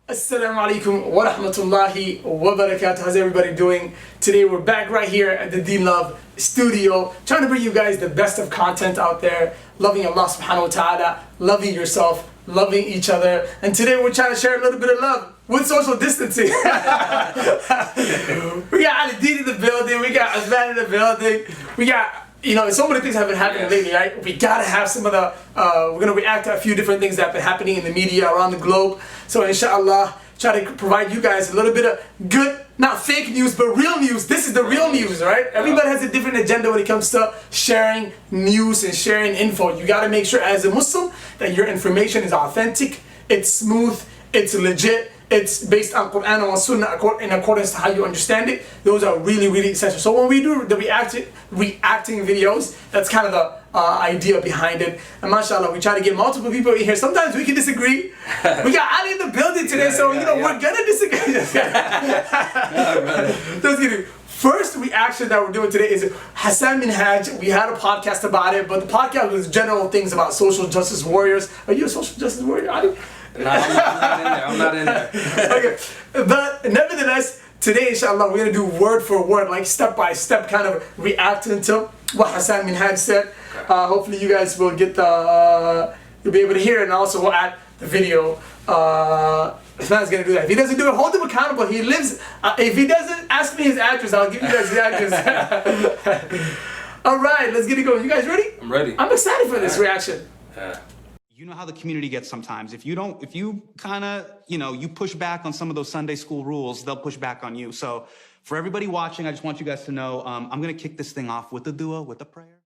Assalamu alaikum wa rahmatullahi wa barakatuh. How's everybody doing? Today we're back right here at the Deen Love studio, trying to bring you guys the best of content out there, loving Allah subhanahu wa ta'ala, loving yourself, loving each other. And today we're trying to share a little bit of love with social distancing. We got Deen in the building, we got Uthman in the building, we got, so many things have been happening lately, right? We gotta have some of the, we're gonna react to a few different things that have been happening in the media around the globe. So inshallah, try to provide you guys a little bit of good, not fake news, but real news. This is the real news, right? Everybody has a different agenda when it comes to sharing news and sharing info. You gotta make sure as a Muslim that your information is authentic, it's smooth, it's legit, it's based on Quran and Sunnah in accordance to how you understand it. Those are really, really essential. So when we do the reacting videos, that's kind of the idea behind it. And mashallah, we try to get multiple people in here. Sometimes we can disagree. We got Ali in the building today, we're gonna disagree. Just kidding. First reaction that we're doing today is Hassan Minhaj. We had a podcast about it, but the podcast was general things about social justice warriors. Are you a social justice warrior, Ali? No, I'm not in there. Okay, but nevertheless, today inshallah we're gonna do word for word, like step by step, kind of reacting to what Hassan Minhaj said. Hopefully you guys will get you'll be able to hear it, and also we'll add the video. Uthman's gonna do that. If he doesn't do it, hold him accountable. He lives. If he doesn't, ask me his address. I'll give you guys his address. All right, let's get it going. You guys ready? I'm ready. I'm excited for this reaction. You know how the community gets sometimes. If you kind of, you push back on some of those Sunday school rules, they'll push back on you. So for everybody watching, I just want you guys to know, I'm going to kick this thing off with a dua, with a prayer.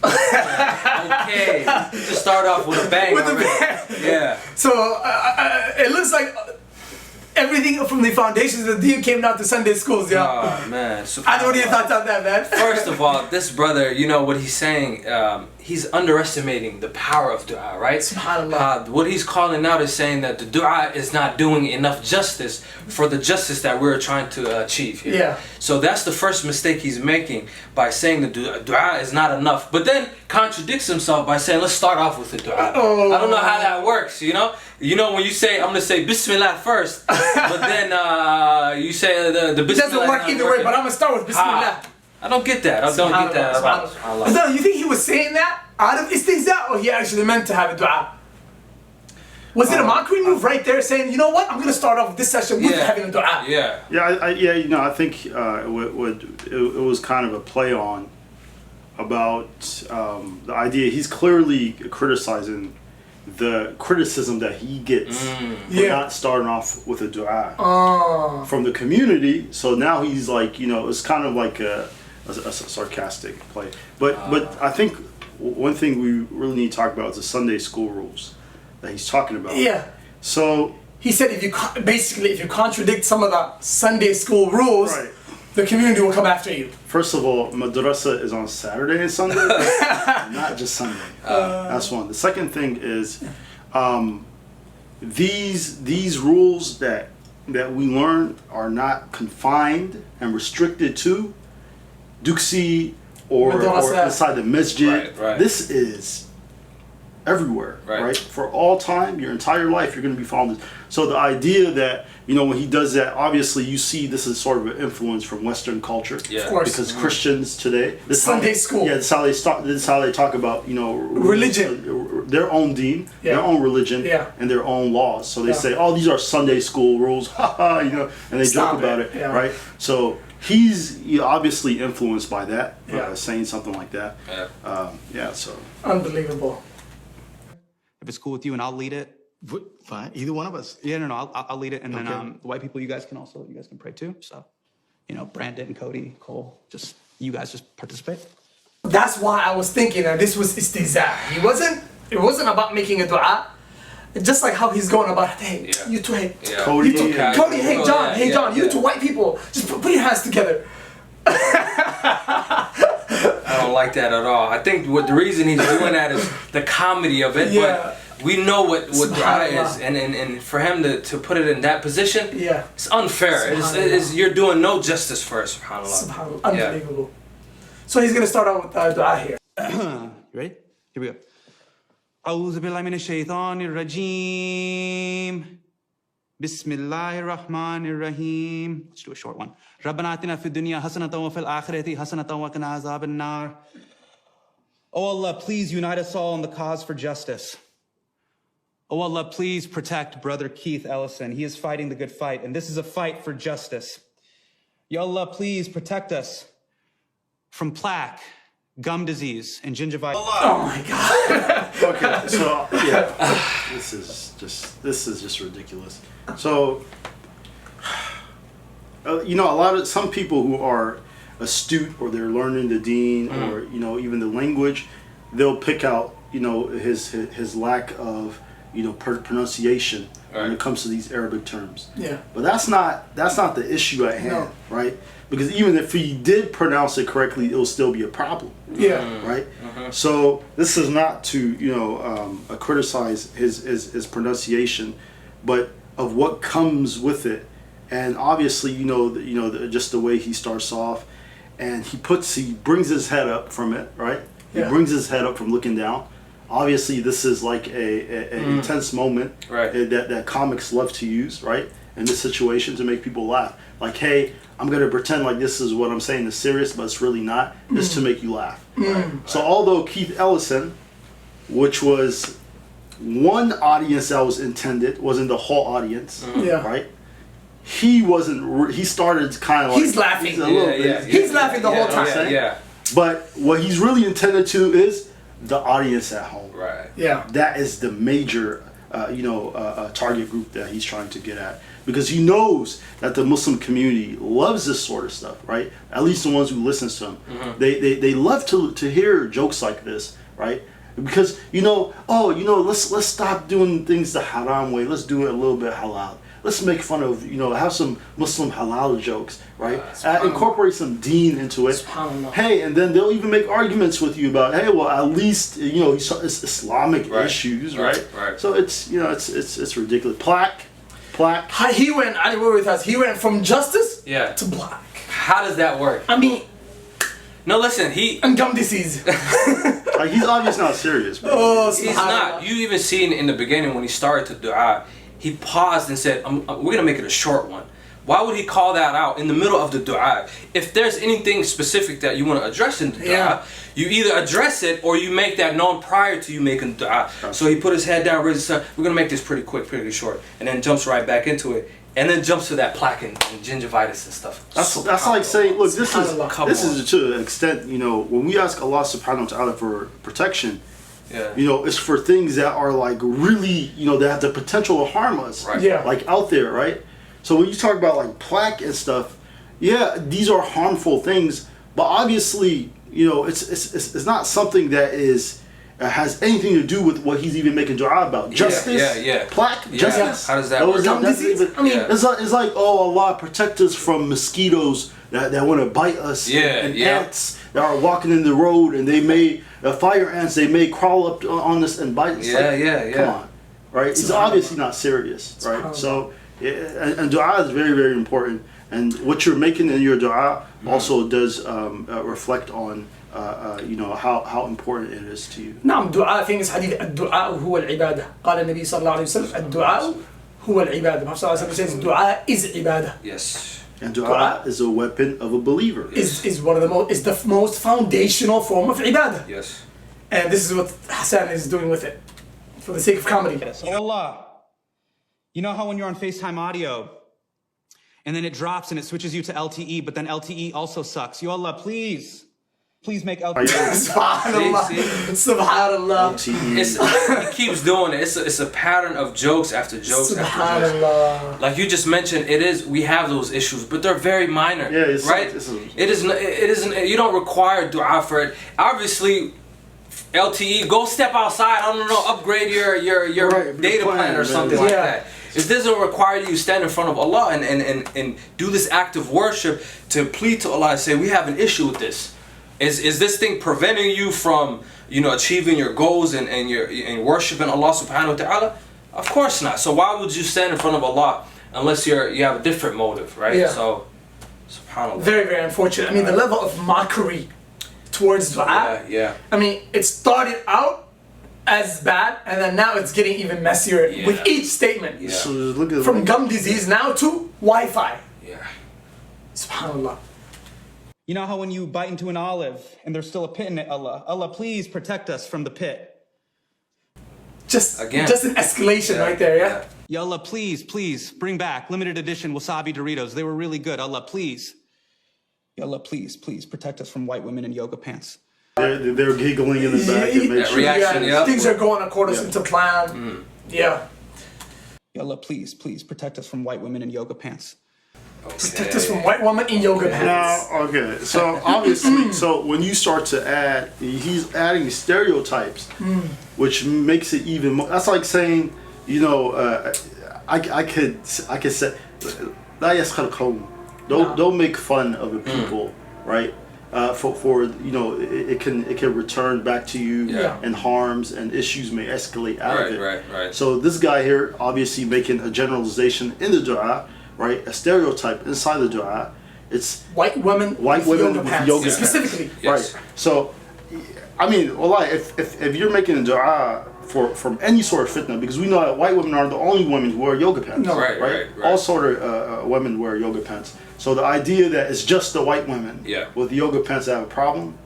Okay, to start off with a bang. With a bang. Yeah. So it looks like everything from the foundations of the Deen came down to Sunday schools, yeah. Oh man. I know what your thoughts on that, man. First of all, this brother, what he's saying, he's underestimating the power of dua, right? SubhanAllah. What he's calling out is saying that the dua is not doing enough justice for the justice that we're trying to achieve here. Yeah. So that's the first mistake he's making by saying the dua is not enough, but then contradicts himself by saying, let's start off with the dua. Oh. I don't know how that works, when you say, I'm going to say Bismillah first, but then you say the Bismillah. It doesn't work either way, but I'm going to start with Bismillah. I don't get that. I don't get that at all. So you think he was saying that out of Istihzaa, or he actually meant to have a dua? Was it a mockery move right there, saying, you know what, I'm going to start off this session with having a dua? Yeah. I think it was kind of a play on about the idea. He's clearly criticizing the criticism that he gets for not starting off with a dua from the community. So now he's like, it's kind of like a sarcastic play. But I think one thing we really need to talk about is the Sunday school rules that he's talking about. Yeah. So he said if you contradict some of the Sunday school rules, right, the community will come after you. First of all, madrasa is on Saturday and Sunday, not just Sunday. That's one. The second thing is these rules that we learn are not confined and restricted to Duksi or inside the masjid. Right. This is everywhere, right? For all time, your entire life, you're going to be following this. So the idea that, when he does that, obviously you see this is sort of an influence from Western culture. Yeah. Of course. Because Christians today, Sunday school. Yeah, this is how they talk about, religion, their own deen, their own religion, and their own laws. So they say, oh, these are Sunday school rules, and they joke about it, right? So he's obviously influenced by that, saying something like that. So unbelievable. If it's cool with you, and I'll lead it. Fine, either one of us. Yeah, no, I'll lead it, and then the white people, you guys can pray too. So, Brandon, Cody, Cole, you guys just participate. That's why I was thinking that this was Istihzaa. It wasn't about making a dua. Just like how he's going about, hey, you two, hey, Cody, Cody, hey, John, you two white people, just put your hands together. I don't like that at all. I think the reason he's doing that is the comedy of it, but we know what dua is, and for him to put it in that position, it's unfair. You're doing no justice for us, subhanAllah. Unbelievable. So he's going to start out with dua here. You ready? Here we go. أعوذ بالله من الشيطان الرجيم Bismillahirrahmanirrahim. Let's do a short one. رَبَّنَا آتِنَا فِي الدُّنْيَا حَسَنَةً وَفِي الْآخِرَةِ حَسَنَةً وَقِنَا عَذَابَ النَّارِ. Oh Allah, please unite us all in the cause for justice. Oh Allah, please protect brother Keith Ellison. He is fighting the good fight, and this is a fight for justice. Ya Allah, please protect us from plaque, gum disease, and gingivitis. Oh my God. Okay, so yeah, this is just ridiculous. So, some people who are astute or they're learning the Deen or even the language, they'll pick out his lack of pronunciation when it comes to these Arabic terms. Yeah. But that's not the issue at hand, right? Because even if he did pronounce it correctly, it'll still be a problem. Yeah. Right. So this is not to criticize his pronunciation, but of what comes with it, and obviously just the way he starts off, and he brings his head up from it, right? He brings his head up from looking down. Obviously, this is like a intense moment that comics love to use, right? In this situation to make people laugh. Like, hey, I'm going to pretend like this is what I'm saying is serious, but it's really not. It's to make you laugh. So although Keith Ellison, which was one audience that was intended, wasn't the whole audience, right? He wasn't, he started kind of like... He's laughing. He's laughing the whole time. But what he's really intended to is the audience at home. Right. Yeah. That is the major, target group that he's trying to get at, because he knows that the Muslim community loves this sort of stuff, right? At least the ones who listen to him, they love to hear jokes like this, right? Because let's stop doing things the haram way. Let's do it a little bit halal. Let's make fun of, have some Muslim halal jokes, right? Incorporate some Deen into it. Hey, and then they'll even make arguments with you about, hey, well, at least, it's Islamic issues, right? So it's ridiculous. Plaque. He went from justice to black. How does that work? I mean... No, listen, and gum disease. Like, he's obviously not serious, bro. Oh, he's not. You even seen in the beginning when he started to dua, he paused and said, we're going to make it a short one. Why would he call that out in the middle of the dua? If there's anything specific that you want to address in the dua, you either address it or you make that known prior to you making the dua. So he put his head down, raised his son. We're going to make this pretty quick, pretty short. And then jumps right back into it. And then jumps to that plaque and gingivitis and stuff. That's like saying, look, this is to an extent, when we ask Allah subhanahu wa ta'ala for protection, it's for things that are like really, that have the potential to harm us. Right. Yeah. Like out there, right? So when you talk about like plaque and stuff, these are harmful things, but obviously, it's not something that has anything to do with what he's even making dua about. Justice, plaque, justice. How does that work? It's like, oh, Allah protect us from mosquitoes that want to bite us, and ants that are walking in the road, and fire ants, they may crawl up on us and bite us. Come on, right? It's obviously not serious, right? So, and dua is very, very important, and what you're making in your dua also does reflect on how important it is to you. نعم دعاء في حديث الدعاء هو العبادة قال النبي صلى الله عليه وسلم الدعاء هو العبادة. Prophet صلى الله عليه وسلم says dua is ibadah. Yes. And dua is a weapon of a believer. Is the most foundational form of ibadah. Yes. And this is what Hassan is doing with it, for the sake of comedy. Oh Allah, you know how when you're on FaceTime audio, and then it drops and it switches you to LTE, but then LTE also sucks. Yo Allah, please make LTE. Subhanallah. Subhanallah. He keeps doing it. It's a pattern of jokes after jokes after jokes. Like you just mentioned, we have those issues, but they're very minor. Right? It isn't. You don't require dua for it. Obviously, LTE, go step outside. I don't know, upgrade your data plan or something like that. It doesn't require you to stand in front of Allah and do this act of worship to plead to Allah and say, we have an issue with this. Is this thing preventing you from achieving your goals and worshiping Allah subhanahu wa ta'ala? Of course not. So why would you stand in front of Allah unless you have a different motive, right? Yeah. So subhanallah. Very, very unfortunate. I mean, the level of mockery towards dua. Yeah. I mean, it started out as bad, and then now it's getting even messier with each statement. Yeah. So look at From gum disease now to Wi-Fi. Yeah. SubhanAllah. You know how when you bite into an olive and there's still a pit in it, Allah, please protect us from the pit. Just an escalation right there, yeah? Ya Allah, please bring back limited edition wasabi Doritos. They were really good. Allah, please. Ya Allah, please protect us from white women in yoga pants. They're giggling in the back. And make sure. Reaction, Things are going according to plan. Yeah. Ya Allah, please protect us from white women in yoga pants. Protect us from white women in yoga pants. Now, okay, so obviously, so when you start to add, he's adding stereotypes, which makes it even more. That's like saying, you know, I could say, لا يسخر قوم. Don't make fun of the people, right? For you know, it can return back to you, and harms and issues may escalate out of it. Right. So this guy here, obviously making a generalization in the dua, right? A stereotype inside the dua. It's white women with yoga pants. Specifically. Yes. Right. So, I mean, wallahi, if you're making a dua from any sort of fitna, because we know that white women are the only women who wear yoga pants. No. Right. All sort of women wear yoga pants. So the idea that it's just the white women with yoga pants that have a problem,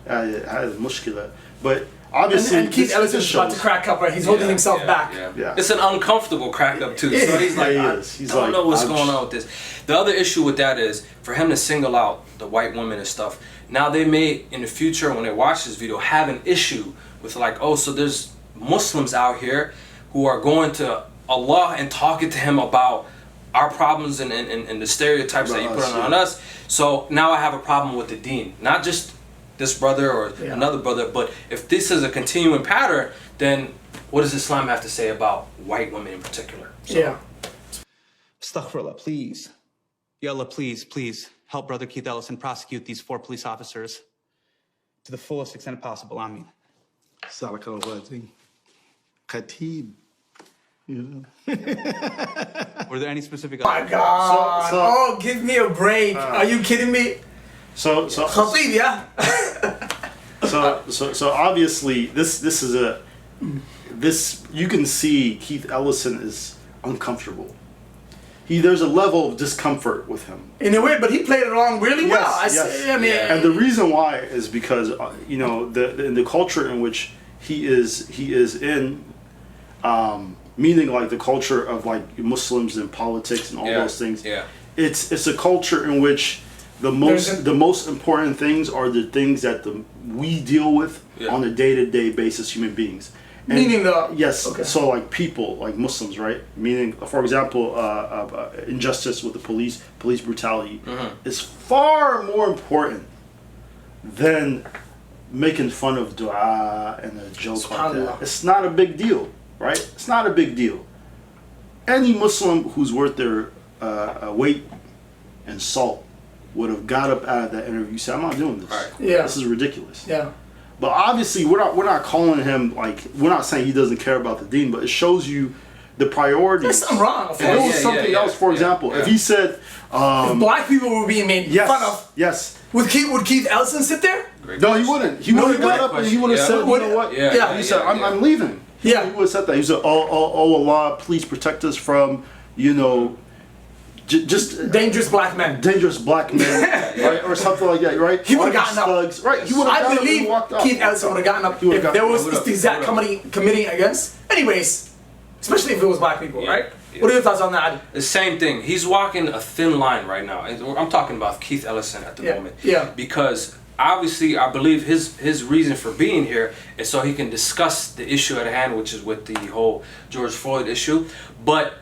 has mushkila. But obviously, and Keith Ellison is about to crack up, right? He's holding himself back. Yeah. It's an uncomfortable crack up too. So he's like, I don't know what's going on with this. The other issue with that is for him to single out the white women and stuff. Now they may in the future when they watch this video have an issue with like, oh, so there's Muslims out here who are going to Allah and talking to him about our problems and the stereotypes that you put on us. So now I have a problem with the Deen. Not just this brother or another brother, but if this is a continuing pattern, then what does Islam have to say about white women in particular? So, Astaghfirullah, please. Ya Allah, please help Brother Keith Ellison prosecute these 4 police officers to the fullest extent possible. Ameen. Khatib. You know. Were there any specific? My God! Give me a break! Are you kidding me? So Khatib, yeah. so obviously this is you can see Keith Ellison is uncomfortable. There's a level of discomfort with him. In a way, but he played it along really well. Yes. I mean, and the reason why is because you know in the culture in which he is in. Meaning like the culture of like Muslims and politics and all those things. Yeah. It's a culture in which the most important things are the things that we deal with on a day-to-day basis, human beings. And meaning so like people, like Muslims, right? Meaning, for example, injustice with the police brutality is far more important than making fun of dua and a joke like that. It's not a big deal. Right? It's not a big deal. Any Muslim who's worth their weight in salt would have got up out of that interview and said, I'm not doing this. Right. Yeah. This is ridiculous. Yeah. But obviously we're not calling him like, we're not saying he doesn't care about the Deen, but it shows you the priorities. There's something wrong. If it was something else, for example, if he said if black people were being made fun of, would Keith Ellison sit there? No, he wouldn't. He would have got up and he would have said, you know what? He said, I'm leaving. Yeah. He would have said that. He said, oh Allah, please protect us from, you know, just dangerous black men. Right? Or something like that, right? He would have gotten up. Right, he would have gotten up. I believe Keith Ellison would have gotten up if there was Istihzaa committing against. Anyways, especially if it was black people, right? Yeah. What are your thoughts on that? The same thing. He's walking a thin line right now. I'm talking about Keith Ellison at the moment. Yeah. Because obviously, I believe his reason for being here is so he can discuss the issue at hand, which is with the whole George Floyd issue. But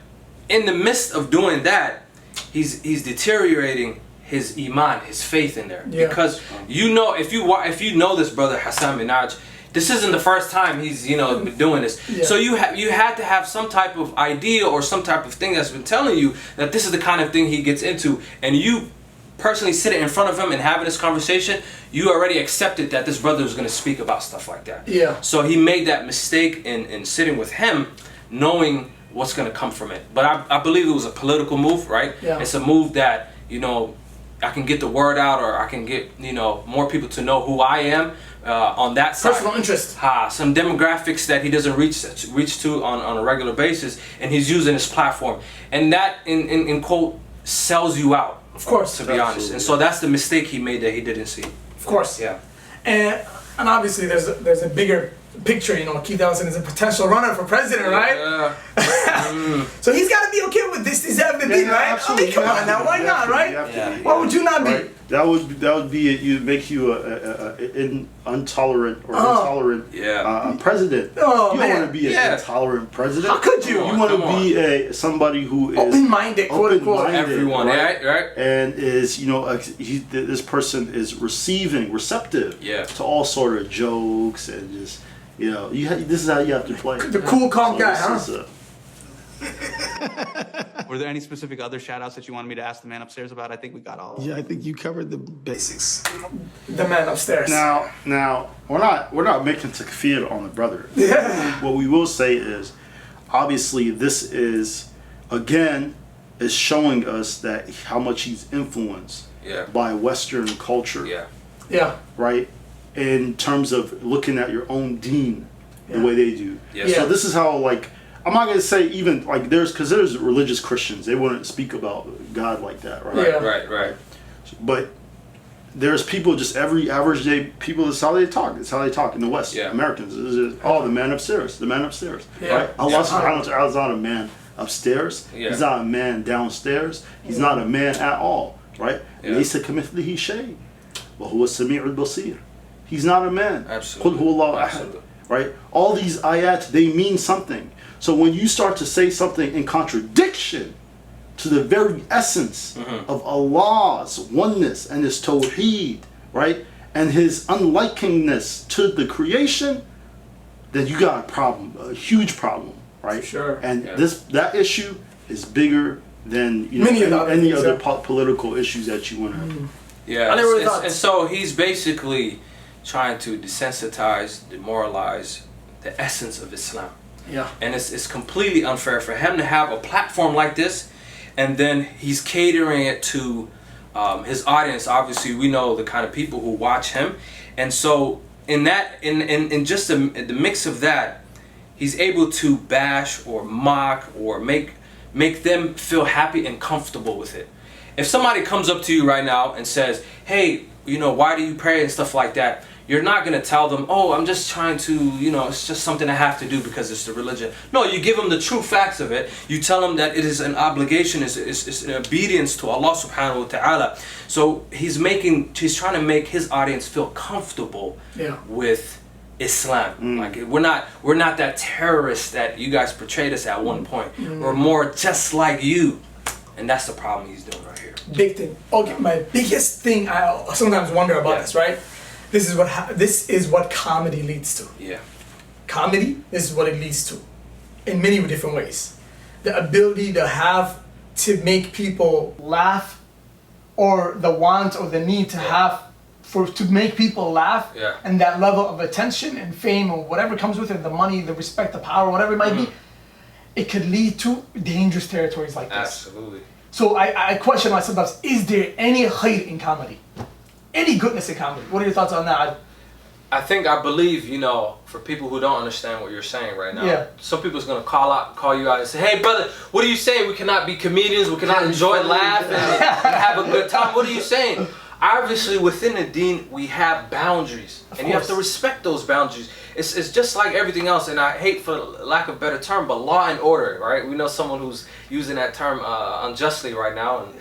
in the midst of doing that, he's deteriorating his iman, his faith in there. Yeah. Because you know, if you know this brother Hassan Minaj, this isn't the first time he's been doing this. Yeah. So you had to have some type of idea or some type of thing that's been telling you that this is the kind of thing he gets into, and you personally sitting in front of him and having this conversation, you already accepted that this brother was going to speak about stuff like that. Yeah. So he made that mistake in sitting with him, knowing what's going to come from it. But I believe it was a political move, right? Yeah. It's a move that, I can get the word out, or I can get, you know, more people to know who I am on that side. Personal interest. Some demographics that he doesn't reach to on a regular basis, and he's using his platform, and that in quote sells you out. Of course. To be honest, and so that's the mistake he made that he didn't see. Of course. Yeah. And obviously there's a bigger picture, you know. Keith Ellison is a potential runner for president, right? So he's got to be okay with this having to be, right? Absolutely. I mean, come on now, why not, right? Why would you not be? Right. That would be you make you an intolerant president. Oh, you don't want to be an intolerant president. How could you? You want to be somebody who is open-minded, quote unquote. Everyone, right? And is, you know, this person is receptive to all sort of jokes and just, you know, this is how you have to play. The cool, calm guy, huh? Were there any specific other shout outs that you wanted me to ask the man upstairs about? I think we got all of them. Yeah, I think you covered the basics. The man upstairs. Now we're not making takfir on the brother. Yeah. What we will say is, obviously, this is showing us that how much he's influenced by Western culture. Yeah. Right? In terms of looking at your own Deen the way they do. Yeah. So this is how, like, I'm not gonna say even like there's religious Christians, they wouldn't speak about God like that, right? Yeah. Right. But there's people, just every average day people, that's how they talk. It's how they talk in the West. Americans. The man upstairs. The man upstairs. Yeah. Right? Allah subhanahu wa ta'ala is not a man upstairs. He's not a man downstairs. He's not a man at all. Right? لَيْسَ كَمِثْلِهِ شَيْءٌ وَهُوَ السَّمِيعُ الْبَصِيرُ. He's not a man. Absolutely. قُلْ هُوَ اللَّهُ أَحَدٌ. Right? All these ayat, they mean something. So when you start to say something in contradiction to the very essence of Allah's oneness and His tawheed, right, and His unlikingness to the creation, then you got a problem, a huge problem, right? Sure. And that issue is bigger than, you know, any other political issues that you want to have. Yeah, and so he's basically trying to desensitize, demoralize the essence of Islam. Yeah. And it's completely unfair for him to have a platform like this, and then he's catering it to his audience. Obviously, we know the kind of people who watch him, and so in just the mix of that, he's able to bash or mock or make them feel happy and comfortable with it. If somebody comes up to you right now and says, "Hey, you know, why do you pray?" and stuff like that, you're not going to tell them, "Oh, I'm just trying to, you know, it's just something I have to do because it's the religion." No, you give them the true facts of it. You tell them that it is an obligation, it's an obedience to Allah subhanahu wa ta'ala. So he's trying to make his audience feel comfortable with Islam. Like we're not that terrorist that you guys portrayed us at one point. We're more just like you. And that's the problem he's doing right here. Big thing. Okay, my biggest thing I sometimes wonder about this, right? This is what comedy leads to. Yeah. Comedy, this is what it leads to, in many different ways. The ability to make people laugh, or the want or the need to make people laugh, and that level of attention and fame or whatever comes with it, the money, the respect, the power, whatever it might be, it could lead to dangerous territories like this. Absolutely. So I question myself sometimes, is there any kheyr in comedy? Any goodness in comedy? What are your thoughts on that? I believe, you know, for people who don't understand what you're saying right now, some people's gonna call you out and say, "Hey brother, what are you saying? We cannot be comedians, we cannot enjoy, laugh, and have a good time. What are you saying?" Obviously, within the Deen, we have boundaries, and you have to respect those boundaries. It's just like everything else, and I hate, for lack of a better term, but law and order, right? We know someone who's using that term unjustly right now, and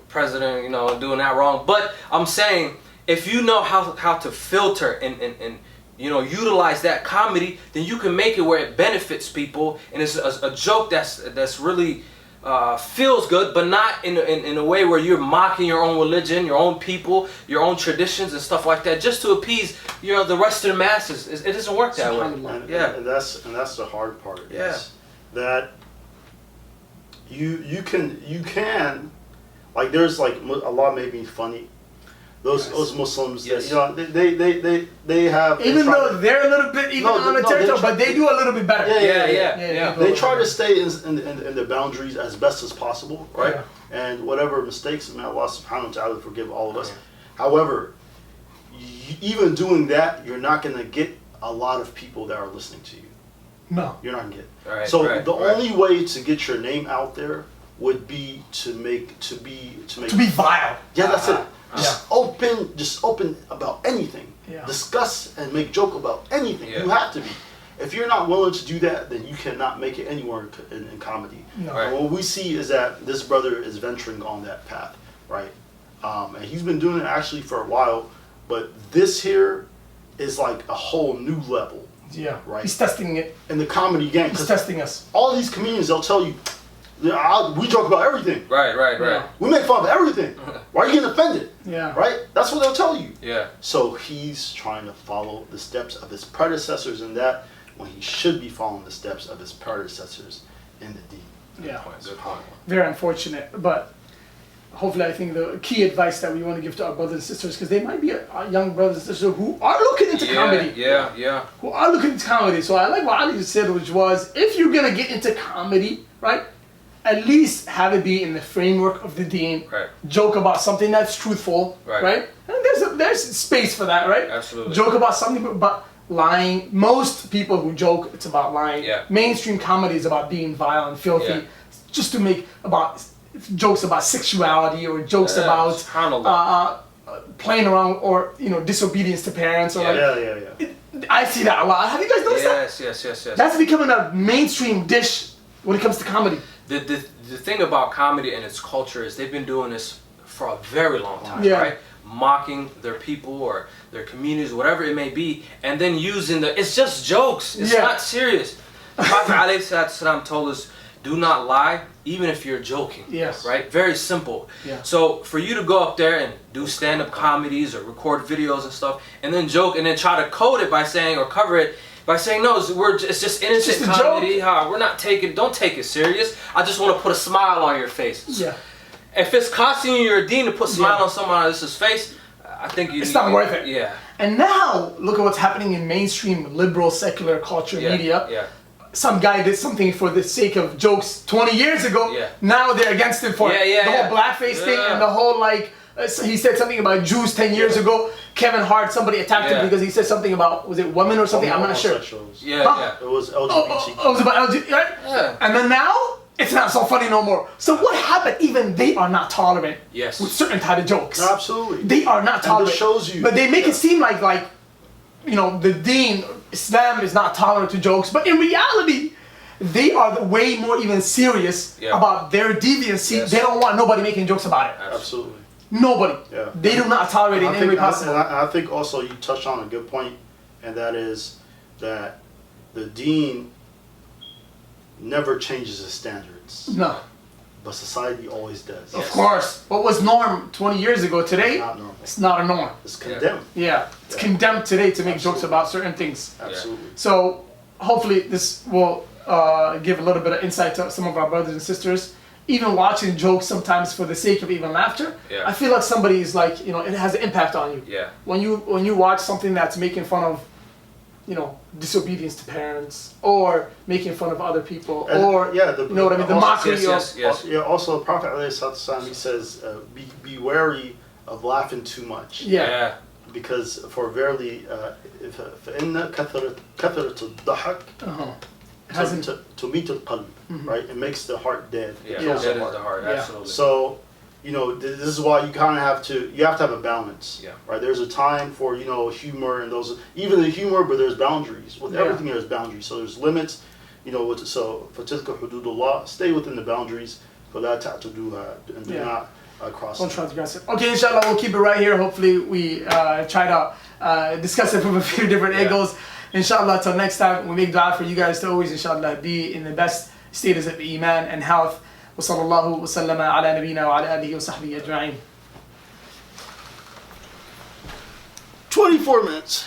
president, you know, doing that wrong. But I'm saying, if you know how to filter and you know, utilize that comedy, then you can make it where it benefits people, and it's a joke that's really feels good, but not in a way where you're mocking your own religion, your own people, your own traditions and stuff like that, just to appease, you know, the Western masses. It doesn't work that way. And that's the hard part. Is that you can like, there's like, Allah made me funny. those Muslims, Yes. they have... Even though they're a little bit on the territory, but they do a little bit better. Yeah. They try to stay in the boundaries as best as possible, right? Yeah. And whatever mistakes, may Allah subhanahu wa ta'ala forgive all of us. However, even doing that, you're not going to get a lot of people that are listening to you. No. You're not going to get. Right, So the only way to get your name out there would be to be vile. Yeah, that's it. Just open about anything. Yeah. Discuss and make joke about anything. Yeah. You have to be. If you're not willing to do that, then you cannot make it anywhere in comedy. No. And what we see is that this brother is venturing on that path, right? And he's been doing it actually for a while, but this here is like a whole new level. Yeah. Right. He's testing it. In the comedy game. He's testing us. All these comedians, they'll tell you, we joke about everything. Right. Yeah. We make fun of everything. Why are you getting offended? Yeah. Right? That's what they'll tell you. Yeah. So he's trying to follow the steps of his predecessors in that, when he should be following the steps of his predecessors in the Deen. Yeah. Good point. Very unfortunate, but hopefully I think the key advice that we want to give to our brothers and sisters, because they might be our young brothers and sisters who are looking into comedy. Yeah. Who are looking into comedy. So I like what Ali just said, which was, if you're going to get into comedy, right, at least have it be in the framework of the Deen. Right. Joke about something that's truthful, right? And there's space for that, right? Absolutely. Joke about something about lying. Most people who joke, it's about lying. Yeah. Mainstream comedy is about being vile and filthy. Yeah. Just to make about jokes about sexuality or jokes about playing around or disobedience to parents or I see that a lot. Have you guys noticed that? Yes. That's becoming a mainstream dish when it comes to comedy. The thing about comedy and its culture is they've been doing this for a very long time, Yeah. right? Mocking their people or their communities, whatever it may be, and then using it's just jokes. It's not serious. The Prophet ﷺ told us, do not lie, even if you're joking. Yes. Right? Very simple. Yeah. So for you to go up there and do stand-up comedies or record videos and stuff, and then joke and then try to code it by saying, or cover it by saying, no, it's just innocent comedy. We're not don't take it serious. I just want to put a smile on your face. Yeah. If it's costing you your Deen to put a smile on someone else's face, I think it's not worth it. Yeah. And now look at what's happening in mainstream liberal secular culture media. Yeah. Some guy did something for the sake of jokes 20 years ago. Yeah. Now they're against him for it. The whole blackface thing and the whole he said something about Jews 10 years ago. Kevin Hart, somebody attacked him because he said something about, was it women or something? I'm not sure. Yeah. It was LGBT. It was about LGBT, right? Yeah. And then now, it's not so funny no more. So what happened? Even they are not tolerant with certain type of jokes. No, absolutely. They are not tolerant. And it shows you. But they make it seem like the Deen, Islam is not tolerant to jokes. But in reality, they are way more even serious about their deviancy. Yes. They don't want nobody making jokes about it. Absolutely. Nobody. Yeah. They do not tolerate it in any way possible. And I think also you touched on a good point, and that is that the Deen never changes its standards. No. But society always does. Of course. What was norm 20 years ago today, Not normal. it's not a norm. It's condemned. Yeah. It's condemned today to make jokes about certain things. Absolutely. So hopefully this will give a little bit of insight to some of our brothers and sisters. Even watching jokes sometimes for the sake of even laughter, I feel like somebody is it has an impact on you. Yeah. When you watch something that's making fun of, disobedience to parents, or making fun of other people, or you know what I mean, the mockery of. Yes. Yeah. Also, the Prophet ﷺ, he says, be wary of laughing too much. Yeah. Because for verily, فإن كثرة الضحك تميت القلب, right? It makes the heart dead. Yeah, dead is the heart. Absolutely. So, this is why you kind of have to have a balance. Yeah. Right. There's a time for humor and even the humor, but there's boundaries. With everything, there's boundaries. So there's limits. So فَتِلْكَ حُدُودُ اللَّهِ, stay within the boundaries. فَلَا تَعْتَدُوهَا, and do not cross. Don't transgress it. Okay, inshallah, we'll keep it right here. Hopefully, we try to discuss it from a few different angles. Inshallah, till next time, we make dua for you guys to always, inshallah, be in the best status of iman and health. وصلى الله وسلم على نبينا وعلى آله وصحبه أجمعين. 24 minutes.